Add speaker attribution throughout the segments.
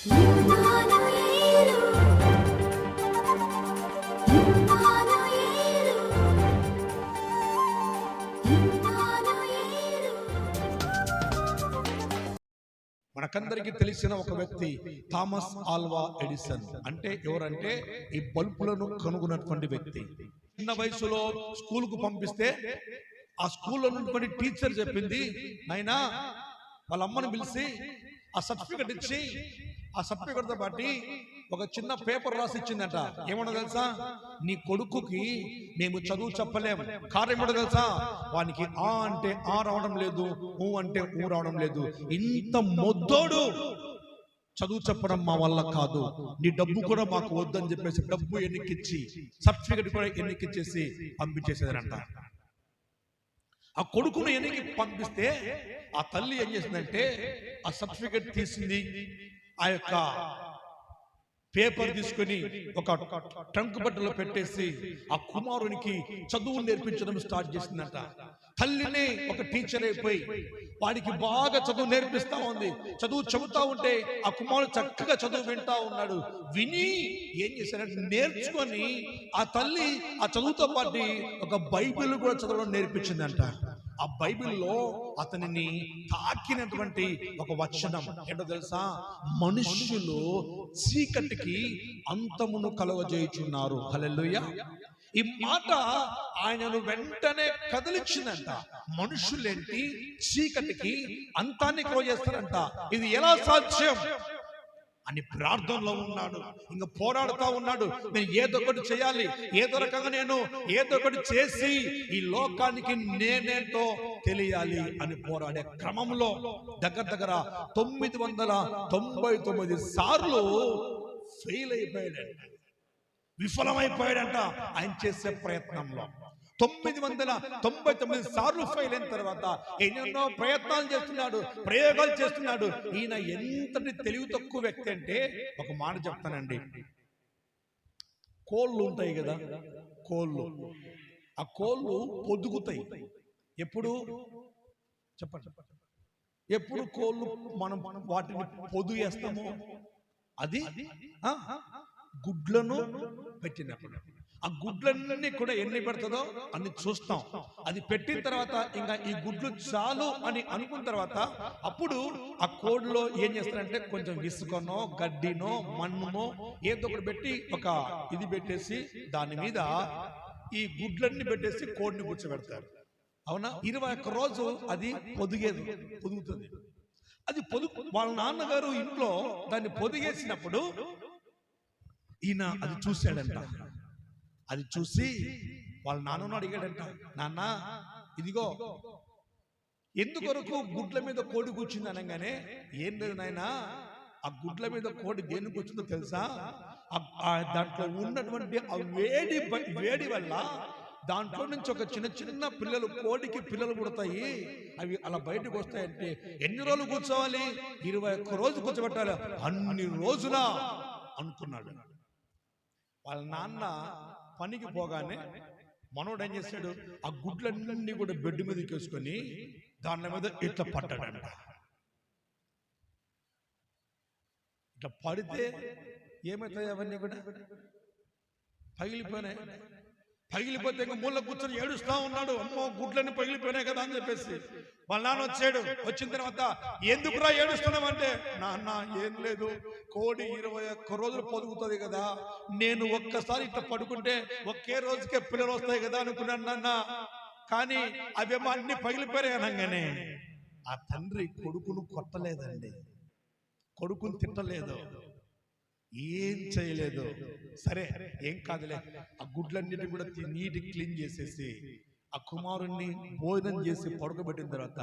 Speaker 1: మనకందరికీ తెలిసిన ఒక వ్యక్తి థామస్ ఆల్వా ఎడిసన్. అంటే ఎవరంటే ఈ బల్బులను కనుగొన్నటువంటి వ్యక్తి. చిన్న వయసులో స్కూల్కు పంపిస్తే ఆ స్కూల్లో ఉన్నటువంటి టీచర్ చెప్పింది, నాయనా వాళ్ళ అమ్మని పిలిచి ఆ సర్టిఫికెట్ ఇచ్చి ఆ సర్టిఫికెట్తో పాటు ఒక చిన్న పేపర్ రాసి ఇచ్చిందట. ఏమన్నా తెలుసా, నీ కొడుకుకి మేము చదువు చెప్పలేము. కారణం ఏమన్నా తెలుసా, వానికి ఆ అంటే ఆ రావడం లేదు, ఊ అంటే ఊ రావడం లేదు. ఇంత మొద్దోడు చదువు చెప్పడం మా వల్ల కాదు, నీ డబ్బు కూడా మాకు వద్దని చెప్పేసి డబ్బు ఎన్నికిచ్చి సర్టిఫికెట్ కూడా ఎన్నికిచ్చేసి పంపించేసేదనంట. ఆ కొడుకును ఎన్నికి పంపిస్తే ఆ తల్లి ఏం చేసిందంటే ఆ సర్టిఫికెట్ తీసింది, ఆ యొక్క పేపర్ తీసుకుని ఒక ట్రంక్ బట్టలో పెట్టేసి ఆ కుమారునికి చదువు నేర్పించడం స్టార్ట్ చేసిందంట. తల్లినే ఒక టీచర్ అయిపోయి వాడికి బాగా చదువు నేర్పిస్తా ఉంది. చదువు చెబుతా ఉంటే ఆ కుమారుడు చక్కగా చదువు వింటా ఉన్నాడు. విని ఏం చేశాడంటే నేర్చుకొని ఆ తల్లి ఆ చదువుతో పాటు ఒక బైబిల్ కూడా చదవడం నేర్పించిందంట. ఆ బైబిల్లో అతనిని తాకినటువంటి ఒక వచనం ఏంటో తెలుసా, మనుష్యులు చీకటికి అంతమును కలుగజేయుచున్నారు. హల్లెలూయా. ఈ మాట ఆయనను వెంటనే కదిలించిందంట. మనుషులేంటి చీకటికి అంతాన్ని కలుగజేస్తారంట, ఇది ఎలా సాధ్యం అని ప్రార్థనలో ఉన్నాడు. ఇంకా పోరాడుతూ ఉన్నాడు. నేను ఏదో ఒకటి చేయాలి, ఏదో రకంగా నేను ఏదో ఒకటి చేసి ఈ లోకానికి నేనేంటో తెలియాలి అని పోరాడే క్రమంలో దగ్గర 999 సార్లు ఫెయిల్ అయిపోయాడంట, విఫలమైపోయాడంట ఆయన చేసే ప్రయత్నంలో. 999 సార్లు ఫెయిల్ అయిన తర్వాత ఎన్నెన్నో ప్రయత్నాలు చేస్తున్నాడు, ప్రయోగాలు చేస్తున్నాడు. ఈయన ఎంతటి తెలివి తక్కువ వ్యక్తి అంటే ఒక మాట చెప్తానండి. కోళ్ళు ఉంటాయి కదా, కోళ్ళు, ఆ కోళ్ళు పొదుగుతాయి. ఎప్పుడు చెప్పండి, ఎప్పుడు కోళ్ళు మనం వాటిని పొదుగు వేస్తామో అది గుడ్లను పెట్టినప్పుడు. ఆ గుడ్లన్నీ కూడా ఎన్ని పెడుతుందో అన్ని చూస్తాం. అది పెట్టిన తర్వాత ఇంకా ఈ గుడ్లు చాలు అని అనుకున్న తర్వాత అప్పుడు ఆ కోడిలో ఏం చేస్తారంటే కొంచెం ఇసుకనో గడ్డినో మన్నునో ఏదో ఒకటి పెట్టి ఒక ఇది పెట్టేసి దాని మీద ఈ గుడ్లన్నీ పెట్టేసి కోడిని కూర్చోబెడతారు. అవునా, 21 రోజు అది పొదుగుతుంది. అది వాళ్ళ నాన్నగారు ఇంట్లో దాన్ని పొదిగేసినప్పుడు ఈయన అది చూశాడంట. అది చూసి వాళ్ళ నాన్నను అడిగాడంట, నాన్న ఇదిగో ఎందుకొరకు గుడ్ల మీద కోడి కూర్చుంది అనగానే, ఏం లేదు నాయనా, ఆ గుడ్ల మీద కోడి దేనికి వచ్చిందో తెలుసా, దాంట్లో ఉన్నటువంటి ఆ వేడి వల్ల దాంట్లో నుంచి ఒక చిన్న పిల్లలు, కోడికి పిల్లలు పుడతాయి, అవి అలా బయటకు వస్తాయంటే ఎన్ని రోజులు కూర్చోవాలి, 21 రోజు కూర్చోబెట్టాలి. అన్ని రోజుల అనుకున్నాడు. వాళ్ళ నాన్న పనికి పోగానే మనోడు ఏం చేశాడు, ఆ గుడ్లన్నీ కూడా బెడ్ మీదకి వేసుకొని దాని మీద ఇట్లా పట్టాడంట. ఇట్లా పడితే ఏమవుతాయి, అవన్నీ కూడా పగిలిపోయినాయి. పగిలిపోతే ఇంకా మూల కూర్చొని ఏడుస్తా ఉన్నాడు. అమ్మో గుడ్లన్నీ పగిలిపోయినాయి కదా అని చెప్పేసి వాళ్ళ నాన్న వచ్చాడు. వచ్చిన తర్వాత ఎందుకురా ఏడుస్తున్నామంటే, నాన్న ఏం లేదు, కోడి 21 రోజులు పొదుగుతుంది కదా, నేను ఒక్కసారి ఇట్లా పడుకుంటే ఒకే రోజుకే పిల్లలు వస్తాయి కదా అనుకున్నాను నాన్న, కానీ అవేమో అన్ని పగిలిపోయాయి అనగానే ఆ తండ్రి కొడుకును కొట్టలేదండి, కొడుకును తిట్టలేదు, ఏం చేయలేదు. సరే ఏం కాదులే, ఆ గుడ్లన్నిటి కూడా నీటి క్లీన్ చేసేసి ఆ కుమారుణ్ణి భోజనం చేసి పడుకోబెట్టిన తర్వాత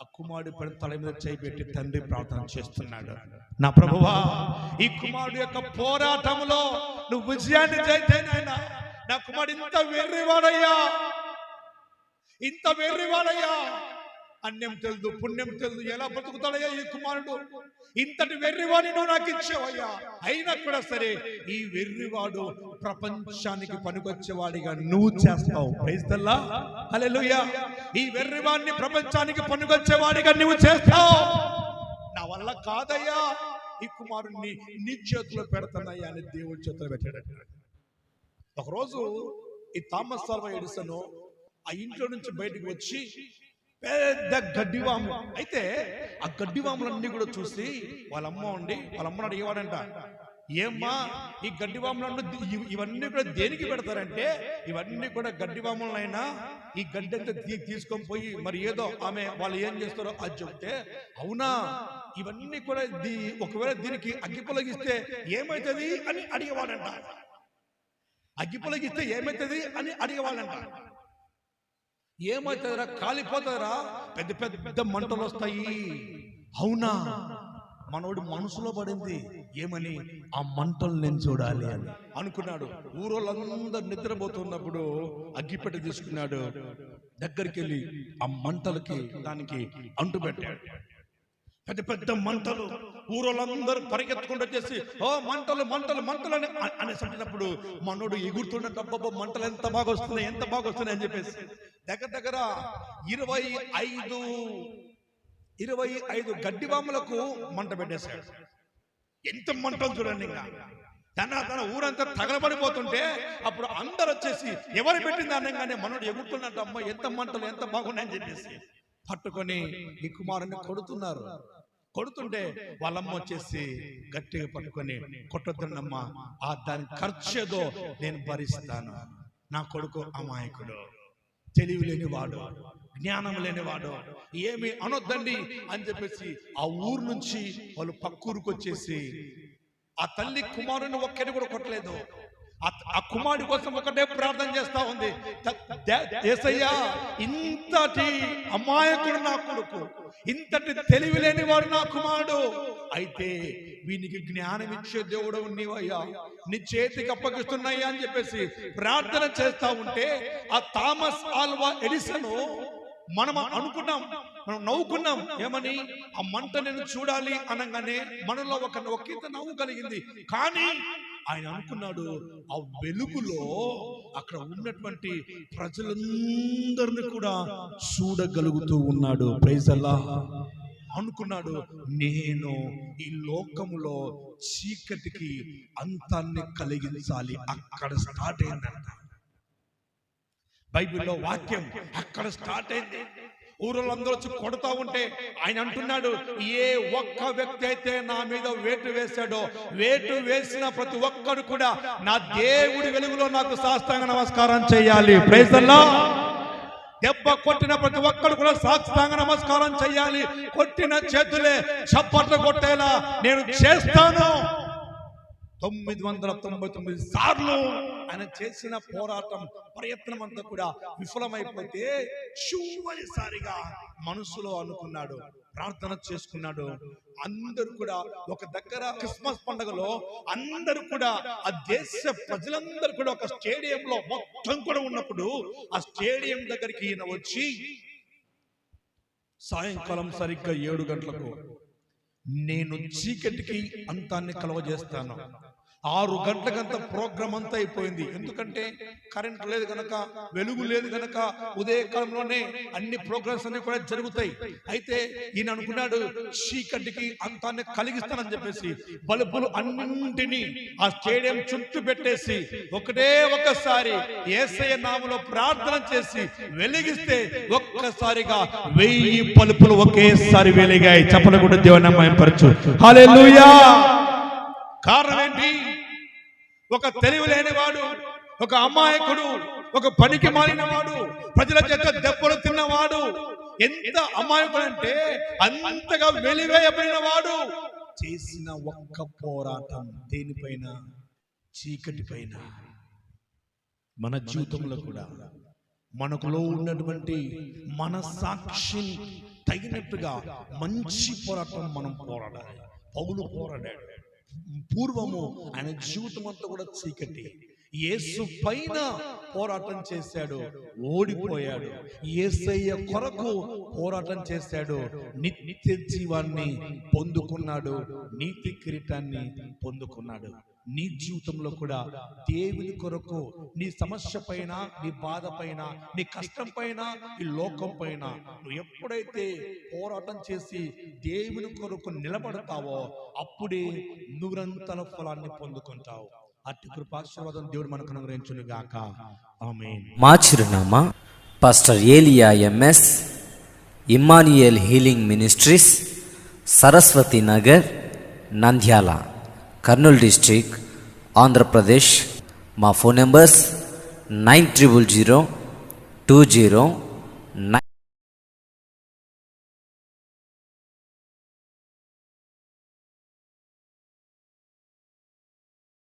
Speaker 1: ఆ కుమారుడి పడి తల మీద చేయిపెట్టి తండ్రి ప్రార్థన చేస్తున్నాడు, నా ప్రభువా ఈ కుమారుడు యొక్క పోరాటంలో నువ్వు విజయాన్ని జయించాయన. నా కుమారుడు ఇంత వెర్రివాడయ్యా, అన్యం తెలుదు పుణ్యం తెలుదు, ఎలా బ్రతుకుతాడయ్యా ఈ కుమారుడు, ఇంతటి వెర్రివాడిని నువ్వు నాకు ఇచ్చావయ్యా. అయినా కూడా సరే ఈ వెర్రివాడు ప్రపంచానికి పనికొచ్చేవాడిగా నువ్వు చేస్తావు. ప్రైజ్ ది లార్డ్, హల్లెలూయా. ఈ వెర్రివాడిని ప్రపంచానికి పనికొచ్చేవాడిగా నువ్వు చేస్తావు. నా వల్ల కాదయ్యా, ఈ కుమారుణ్ణి నీ చేతిలో పెడతానయ్యా అని దేవుడి చేతిలో పెట్టాడు. ఒకరోజు ఈ థామస్ ఆల్వా ఎడిసన్ ఆ ఇంట్లో నుంచి బయటకు వచ్చి పెద్ద గడ్డివాము, అయితే ఆ గడ్డివాములన్నీ కూడా చూసి వాళ్ళ అమ్మని అడిగేవాడంట, ఏమ్మా ఈ గడ్డివాములను ఇవన్నీ కూడా దేనికి పెడతారంటే, ఇవన్నీ కూడా గడ్డివాములనైనా ఈ గడ్డి అంతా తీసుకొని పోయి మరి ఏదో ఆమె వాళ్ళు ఏం చేస్తారో అది చెప్తే, అవునా ఇవన్నీ కూడా ఒకవేళ దీనికి అగ్గి పొలగిస్తే ఏమవుతుంది అని అడిగేవాడంట. అగ్గి పొలగిస్తే ఏమవుతుంది అని అడిగేవాడంట. ఏమవుతుందిరా, కాలిపోతుందిరా, పెద్ద పెద్ద మంటలు వస్తాయి. అవునా, మనోడు మనసులో పడింది ఏమని, ఆ మంటలు నేను చూడాలి అని అనుకున్నాడు. ఊరోళ్ళందరూ నిద్రపోతున్నప్పుడు అగ్గిపెట్టె తీసుకున్నాడు, దగ్గరికి వెళ్ళి ఆ మంటలకి దానికి అంటు పెట్టాడు. పెద్ద పెద్ద మంటలు, ఊరోళ్ళందరూ పరిగెత్తుకుంటూ వచ్చేసి ఓ మంటలు మంటలు మంటలు అని అనేసినప్పుడు మనోడు ఎగురుతుండే, డబ్బా మంటలు ఎంత బాగా వస్తున్నాయి అని చెప్పేసి దగ్గర 25 గడ్డివాములకు మంట పెట్టేశాడు. ఎంత మంటలు చూడండి. ఇంకా తన ఊరంతా తగలబడిపోతుంటే అప్పుడు అందరు వచ్చేసి ఎవరు పెట్టింది అనగానే మనోడు ఎగురుతున్నట్టు, అమ్మ ఎంత మంటలు ఎంత బాగున్నాయని చెప్పేసి పట్టుకొని ఈ కుమారుని కొడుతుంటే వాళ్ళమ్మ వచ్చేసి గట్టిగా పట్టుకొని, కొట్టొద్దన్నమ్మా, దాని ఖర్చేదో నేను భరిస్తాను, నా కొడుకు అమాయకుడు, తెలివి లేనివాడు, జ్ఞానం లేనివాడు, ఏమి అనొద్దండి అని చెప్పేసి ఆ ఊరు నుంచి వాళ్ళు పక్కూరుకు వచ్చేసి ఆ తల్లి కుమారుని ఒక్కటి కూడా కొట్టలేదు. ఆ కుమారుడి కోసం ఒకటే ప్రార్థన చేస్తా ఉంది, యేసయ్యా ఇంతటి అమాయకుడు నా కొడుకు, ఇంతటి తెలివి లేని వాడు నా కుమారుడు, అయితే వీనికి జ్ఞానం ఇచ్చే దేవుడు నీవయ్యా, నీ చేతికి అప్పగిస్తున్నాయ్యా అని చెప్పేసి ప్రార్థన చేస్తా ఉంటే ఆ థామస్ ఆల్వా ఎడిసన్ మనం అనుకున్నాం, మనం నవ్వుకున్నాం, ఏమని, ఆ మంట నేను చూడాలి అనగానే మనలో ఒక ఇంత నవ్వు కలిగింది. కానీ ఆయన అనుకున్నాడు, ఆ వెలుగులో అక్కడ ఉన్నటువంటి ప్రజలందరినీ కూడా చూడగలుగుతూ ఉన్నాడు. ప్రైజ్ అల్లాహ్ అనుకున్నాడు, నేను ఈ లోకములో చీకటికి అంతాన్ని కలిగించాలి. అక్కడ స్టార్ట్ అయిందంట బైబిల్లో వాక్యం, అక్కడ స్టార్ట్ అయింది. ఊరులందరూ వచ్చి కొడతా ఉంటే ఆయన అంటున్నాడు, ఏ ఒక్క వ్యక్తి అయితే నా మీద వేటు వేశాడో, వేటు వేసిన ప్రతి ఒక్కడు కూడా నా దేవుడి వెలుగులో నాకు సాష్టాంగ నమస్కారం చేయాలి. ప్రైజ్ అల్లాహ్. దెబ్బ కొట్టిన ప్రతి ఒక్కడు కూడా సాష్టాంగ నమస్కారం చేయాలి. కొట్టిన చేతులే చప్పట్లు కొట్టేలా నేను చేస్తాను. 999 సార్లు ఆయన చేసిన పోరాటం, ప్రయత్నం అంతా కూడా విఫలమైపోతే చివరిసారిగా మనసులో అనుకున్నాడు, ప్రార్థన చేసుకున్నాడు. అందరూ కూడా ఒక దగ్గర క్రిస్మస్ పండుగలో అందరూ కూడా ఆ దేశ ప్రజలందరూ కూడా ఒక స్టేడియంలో మొత్తం కూడా ఉన్నప్పుడు ఆ స్టేడియం దగ్గరికి ఈయన వచ్చి సాయంకాలం సరిగ్గా 7 గంటలకు నేను చీకటికి అంతాన్ని కలవజేస్తాను. 6 గంటలకంతా ప్రోగ్రామ్ అంతా అయిపోయింది. ఎందుకంటే కరెంట్ లేదు కనుక, వెలుగు లేదు కనుక ఉదయకాలంలోనే అన్ని ప్రోగ్రామ్స్ అన్ని కూడా జరుగుతాయి. అయితే ఈయన అనుకున్నాడు, చీకటికి అంతాన్ని కలిగిస్తానని చెప్పేసి బల్బులు అన్నింటినీ ఆ స్టేడియం చుట్టూ పెట్టేసి ఒక్కసారి యేసయ్య నామములో ప్రార్థన చేసి వెలిగిస్తే ఒక్కసారిగా 1000 బల్బులు ఒకేసారి వెలిగాయి. చప్పట్లు కొట్టి దేవుని మహిమపరచు. హల్లెలూయా. కారణం ఏంటి? ఒక తెలివి లేనివాడు, ఒక అమాయకుడు, ఒక పనికి మాలిన వాడు, ప్రజల చేత దెబ్బలు తిన్నవాడు, ఎంత అమాయకుడు అంటే అంతగా వెలివేయబడిన వాడు చేసిన ఒక్క పోరాటం దేనిపైన? చీకటి పైన. మన జీవితంలో కూడా మనకులో ఉన్నటువంటి మన సాక్షి తగినట్టుగా మంచి పోరాటం మనం పోరాడాలి. పౌలు పోరాడాడు. పూర్వము ఆయన జీవితం అంతా కూడా చీకటి. యేసు పైన పోరాటం చేశాడు, ఓడిపోయాడు. యేసయ్య కొరకు పోరాటం చేశాడు, నిత్య జీవాన్ని పొందుకున్నాడు, నీతి కిరీటాన్ని పొందుకున్నాడు. నీ జీవితంలో కూడా దేవుని కొరకు, నీ సమస్య పైన, నీ బాధ పైన, నీ కష్టం పైన, ఈ లోకం పైన నువ్వు ఎప్పుడైతే పోరాటం చేసి దేవుని కొరకు నిలబడతావో అప్పుడే నూరంతల ఫలాన్ని పొందుకుంటావు. అట్టి కృపాశీర్వాదం దేవుడు మనకు అనుగ్రహించును గాక. ఆమేన్.
Speaker 2: మా చిరునామా పాస్టర్ ఏలియా MS, Emmanuel healing ministries, Saraswati Nagar, Nandyal, Kurnool district, Andhra Pradesh. మా ఫోన్ నెంబర్స్ 90002009.